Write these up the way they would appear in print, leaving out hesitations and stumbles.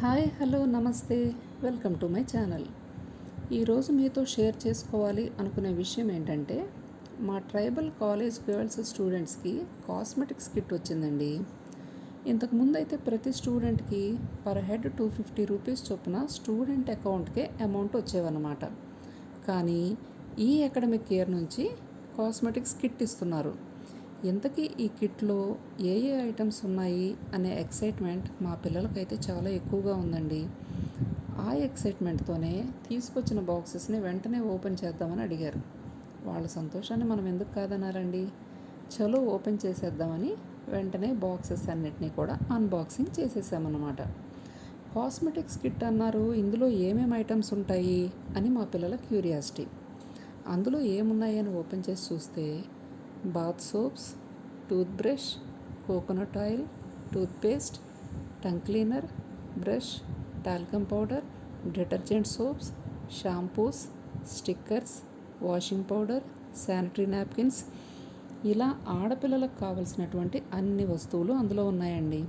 Hi hello నమస్తే welcome to my channel. ఈరోజు మీతో షేర్ చేసుకోవాలి అనుకునే విషయం ఏంటంటే మా ట్రైబల్ కాలేజ్ గర్ల్స్ స్టూడెంట్స్కి కాస్మెటిక్స్ కిట్ వచ్చిందండి. ఇంతకుముందు అయితే ప్రతి స్టూడెంట్కి పర్ హెడ్ 250 రూపీస్ చొప్పున స్టూడెంట్ అకౌంట్కే అమౌంట్ వచ్చేవన్నమాట. కానీ ఈ అకాడమిక్ ఇయర్ నుంచి కాస్మెటిక్స్ కిట్ ఇస్తున్నారు. ఇంతకీ ఈ కిట్లో ఏ ఏ ఐటమ్స్ ఉన్నాయి అనే ఎక్సైట్మెంట్ మా పిల్లలకైతే చాలా ఎక్కువగా ఉందండి. ఆ ఎక్సైట్మెంట్తోనే తీసుకొచ్చిన బాక్సెస్ని వెంటనే ఓపెన్ చేద్దామని అడిగారు. వాళ్ళ సంతోషాన్ని మనం ఎందుకు కాదనాలండి. చలో ఓపెన్ చేసేద్దామని వెంటనే బాక్సెస్ అన్నిటినీ కూడా అన్బాక్సింగ్ చేసేసామన్నమాట. కాస్మెటిక్స్ కిట్ అన్నారు, ఇందులో ఏమేమి ఐటమ్స్ ఉంటాయి అని మా పిల్లల క్యూరియాసిటీ. అందులో ఏమున్నాయి అని ఓపెన్ చేసి చూస్తే bath soaps, toothbrush, coconut oil, toothpaste, tongue cleaner, brush, talcum powder, detergent soaps, shampoos, stickers, washing powder, sanitary napkins, ఇలా ఆడపిల్లలకు కావలసినటువంటి అన్ని వస్తువులు అందులో ఉన్నాయండి.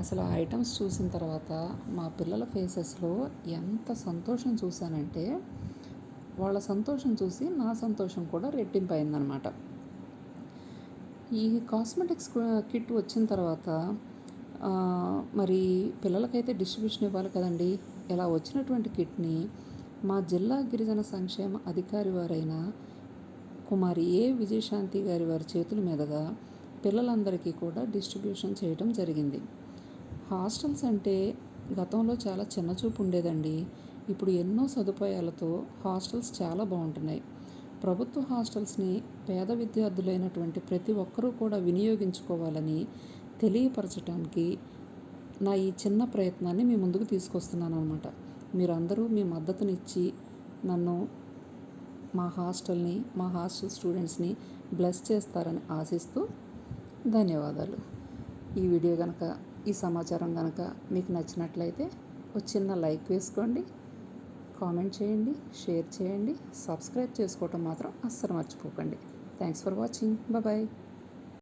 అసలు ఆ ఐటమ్స్ చూసిన తర్వాత మా పిల్లల ఫేసెస్లో ఎంత సంతోషం చూశానంటే వాళ్ళ సంతోషం చూసి నా సంతోషం కూడా రెట్టింపు అయిందనమాట. ఈ కాస్మెటిక్స్ కిట్ వచ్చిన తర్వాత మరి పిల్లలకైతే డిస్ట్రిబ్యూషన్ ఇవ్వాలి కదండి. ఇలా వచ్చినటువంటి కిట్ని మా జిల్లా గిరిజన సంక్షేమ అధికారి వారైన కుమారి ఏ విజయశాంతి గారి వారి చేతుల మీదుగా పిల్లలందరికీ కూడా డిస్ట్రిబ్యూషన్ చేయడం జరిగింది. హాస్టల్స్ అంటే గతంలో చాలా చిన్నచూపు ఉండేదండి. ఇప్పుడు ఎన్నో సదుపాయాలతో హాస్టల్స్ చాలా బాగుంటున్నాయి. ప్రభుత్వ హాస్టల్స్ని పేద విద్యార్థులైనటువంటి ప్రతి ఒక్కరూ కూడా వినియోగించుకోవాలని తెలియపరచడానికి నా ఈ చిన్న ప్రయత్నాన్ని మీ ముందుకు తీసుకొస్తున్నాను అనమాట. మీరందరూ మీ మద్దతునిచ్చి నన్ను, మా హాస్టల్ స్టూడెంట్స్ని బ్లెస్ చేస్తారని ఆశిస్తూ ధన్యవాదాలు. ఈ వీడియో కనుక, ఈ సమాచారం కనుక మీకు నచ్చినట్లయితే ఒక చిన్న లైక్ వేసుకోండి, కామెంట్ చేయండి, షేర్ చేయండి, సబ్స్క్రైబ్ చేసుకోవటం మాత్రం అస్సలు మర్చిపోకండి. Thanks for watching. బాయ్.